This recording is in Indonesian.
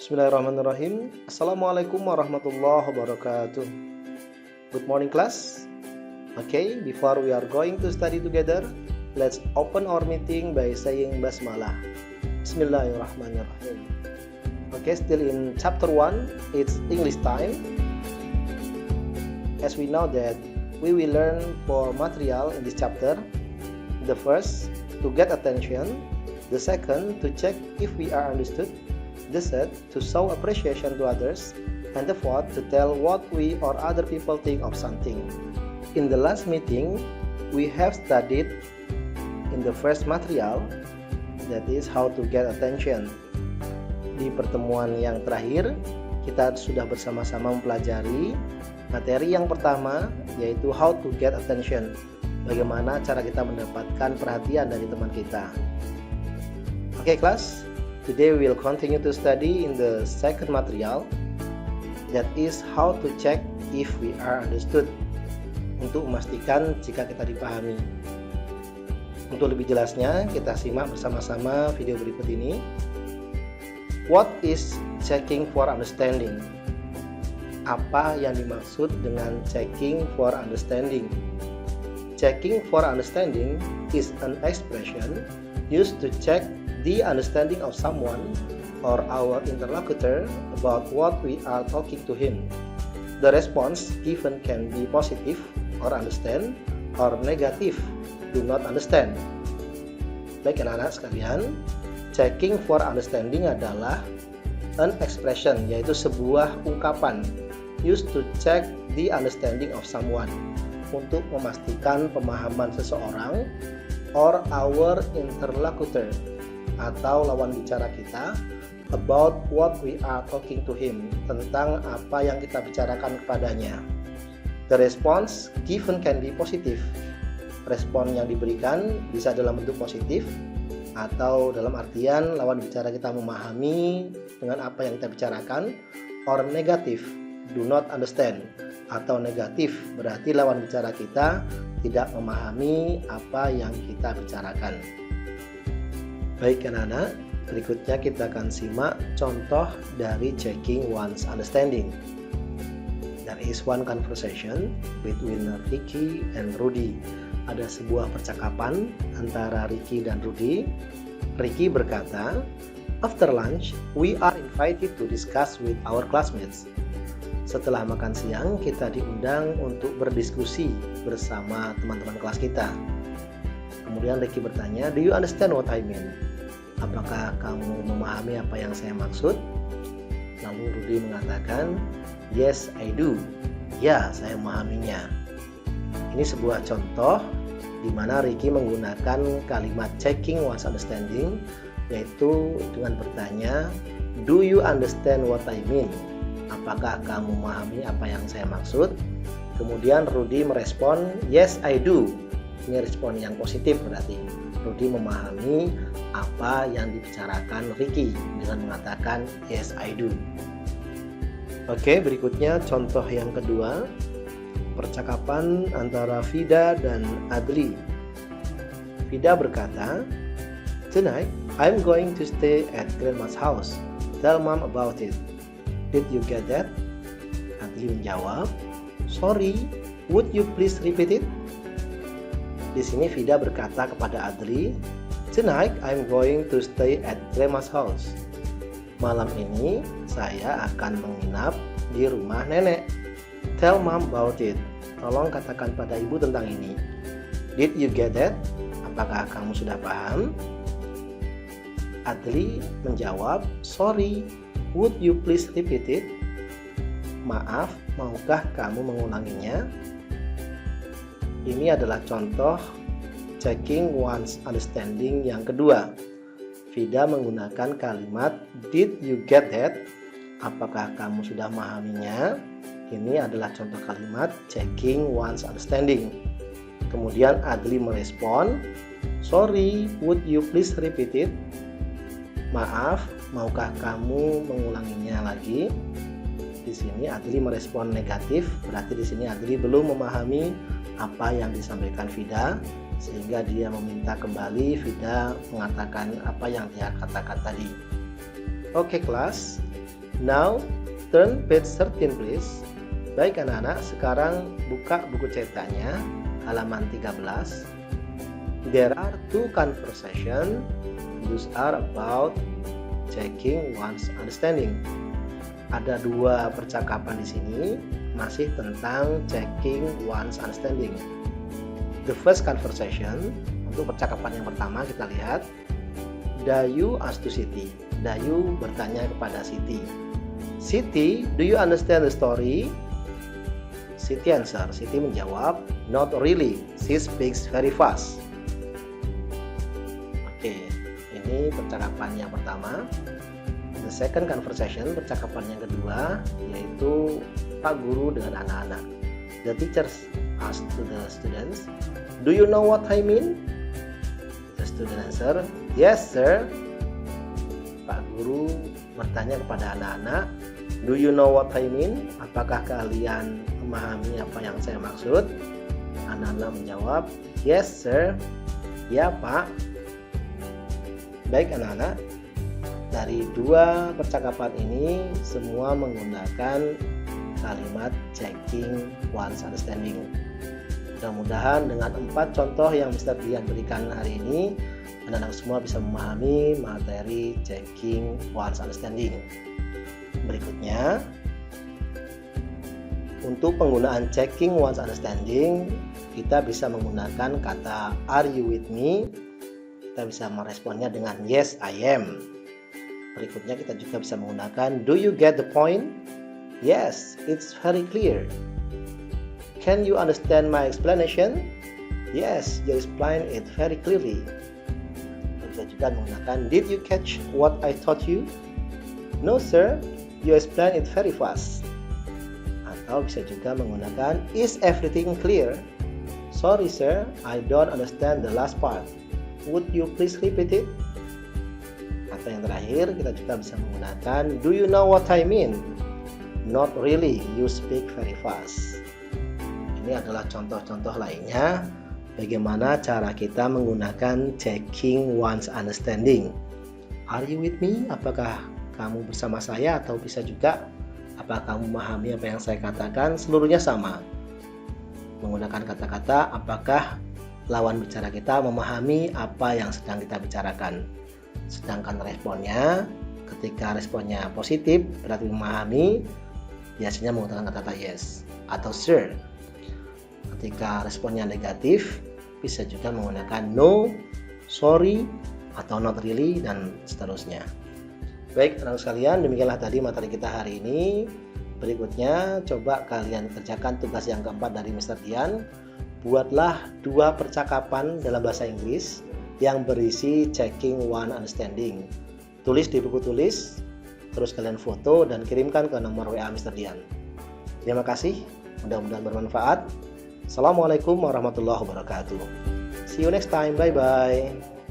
Bismillahirrahmanirrahim. Assalamualaikum warahmatullahi wabarakatuh. Good morning class. Okay, before we are going to study together, let's open our meeting by saying basmalah. Bismillahirrahmanirrahim. Okay, still in chapter 1, it's English time. As we know that we will learn 4 material in this chapter. The first, to get attention. The second, to check if we are understood. The third, to show appreciation to others. And the fourth, to tell what we or other people think of something. In the last meeting, we have studied in the first material, that is how to get attention. Di pertemuan yang terakhir, kita sudah bersama-sama mempelajari materi yang pertama, yaitu how to get attention. Bagaimana cara kita mendapatkan perhatian dari teman kita. Okay, class. Today we will continue to study in the second material, that is how to check if we are understood, untuk memastikan jika kita dipahami. Untuk lebih jelasnya, kita simak bersama-sama video berikut ini. What is checking for understanding? Apa yang dimaksud dengan checking for understanding? Checking for understanding is an expression used to check the understanding of someone or our interlocutor about what we are talking to him. The response given can be positive or understand or negative, do not understand. Baik anak-anak sekalian, checking for understanding adalah an expression, yaitu sebuah ungkapan used to check the understanding of someone, untuk memastikan pemahaman seseorang or our interlocutor, atau lawan bicara kita, about what we are talking to him, tentang apa yang kita bicarakan kepadanya. The response given can be positive. Respon yang diberikan bisa dalam bentuk positif, atau dalam artian lawan bicara kita memahami dengan apa yang kita bicarakan, or negatif, do not understand, atau negatif berarti lawan bicara kita tidak memahami apa yang kita bicarakan. Baik anak-anak, berikutnya kita akan simak contoh dari checking one's understanding. There is one conversation between Ricky and Rudy. Ada sebuah percakapan antara Ricky dan Rudy. Ricky berkata, "After lunch, we are invited to discuss with our classmates." Setelah makan siang, kita diundang untuk berdiskusi bersama teman-teman kelas kita. Kemudian Ricky bertanya, "Do you understand what I mean?" Apakah kamu memahami apa yang saya maksud? Lalu Rudy mengatakan, "Yes, I do." Ya, saya memahaminya. Ini sebuah contoh di mana Ricky menggunakan kalimat checking one's understanding, yaitu dengan bertanya, "Do you understand what I mean?" Apakah kamu memahami apa yang saya maksud? Kemudian Rudy merespon, "Yes, I do." Ini respon yang positif berarti. Rudy memahami apa yang dibicarakan Ricky dengan mengatakan yes I do. Oke, berikutnya contoh yang kedua, percakapan antara Vida dan Adli. Vida berkata, "Tonight I'm going to stay at Grandma's house. Tell Mom about it. Did you get that?" Adli menjawab, "Sorry, would you please repeat it?" Di sini Vida berkata kepada Adli, "Tonight I'm going to stay at Grandma's house." Malam ini saya akan menginap di rumah nenek. Tell Mom about it. Tolong katakan pada ibu tentang ini. Did you get that? Apakah kamu sudah paham? Adli menjawab, "Sorry, would you please repeat it?" Maaf, maukah kamu mengulanginya? Ini adalah contoh checking one's understanding yang kedua. Vida menggunakan kalimat did you get that? Apakah kamu sudah memahaminya? Ini adalah contoh kalimat checking one's understanding. Kemudian Adli merespon, "Sorry, would you please repeat it?" Maaf, maukah kamu mengulanginya lagi? Di sini Adli merespon negatif, berarti di sini Adli belum memahami apa yang disampaikan Vida, sehingga dia meminta kembali Vida mengatakan apa yang dia katakan tadi. Oke kelas, Now, turn page 13 please. Baik anak-anak, sekarang buka buku cetaknya, halaman 13. There are two conversations. Those are about checking one's understanding. Ada dua percakapan di sini, masih tentang checking one's understanding. The first conversation, untuk percakapan yang pertama kita lihat. Dayu asked to Siti. Dayu bertanya kepada Siti. Siti, do you understand the story? Siti answer. Siti menjawab, not really. She speaks very fast. Oke, ini percakapan yang pertama. The second conversation, percakapan yang kedua, yaitu Pak Guru dengan anak-anak. The teachers asked to the students, do you know what I mean? The student answer, yes sir. Pak Guru bertanya kepada anak-anak, do you know what I mean? Apakah kalian memahami apa yang saya maksud? Anak-anak menjawab, yes sir. Ya Pak. Baik anak-anak, dari dua percakapan ini semua menggunakan kalimat checking one's understanding. Mudah-mudahan dengan 4 contoh yang Mr. Dian berikan hari ini, anak-anak semua bisa memahami materi checking one's understanding. Berikutnya, untuk penggunaan checking one's understanding, kita bisa menggunakan kata are you with me? Kita bisa meresponnya dengan yes I am. Berikutnya kita juga bisa menggunakan do you get the point? Yes, it's very clear. Can you understand my explanation? Yes, you explain it very clearly. Kita juga menggunakan did you catch what I taught you? No sir, you explain it very fast. Atau bisa juga menggunakan is everything clear? Sorry sir, I don't understand the last part. Would you please repeat it? Atau yang terakhir kita juga bisa menggunakan do you know what I mean? Not really, you speak very fast. Ini adalah contoh-contoh lainnya bagaimana cara kita menggunakan checking one's understanding. Are you with me? Apakah kamu bersama saya? Atau bisa juga apakah kamu memahami apa yang saya katakan? Seluruhnya sama. Menggunakan kata-kata apakah lawan bicara kita memahami apa yang sedang kita bicarakan. Sedangkan responnya, ketika responnya positif berarti memahami, biasanya menggunakan kata-kata yes atau sir. Ketika responnya negatif, bisa juga menggunakan no, sorry, atau not really, dan seterusnya. Baik, anak sekalian, demikianlah tadi materi kita hari ini. Berikutnya, coba kalian kerjakan tugas yang keempat dari Mr. Dian. Buatlah 2 percakapan dalam bahasa Inggris yang berisi checking one understanding. Tulis di buku tulis, terus kalian foto dan kirimkan ke nomor WA Mr. Dian. Terima kasih, mudah-mudahan bermanfaat. Assalamualaikum warahmatullahi wabarakatuh. See you next time. Bye-bye.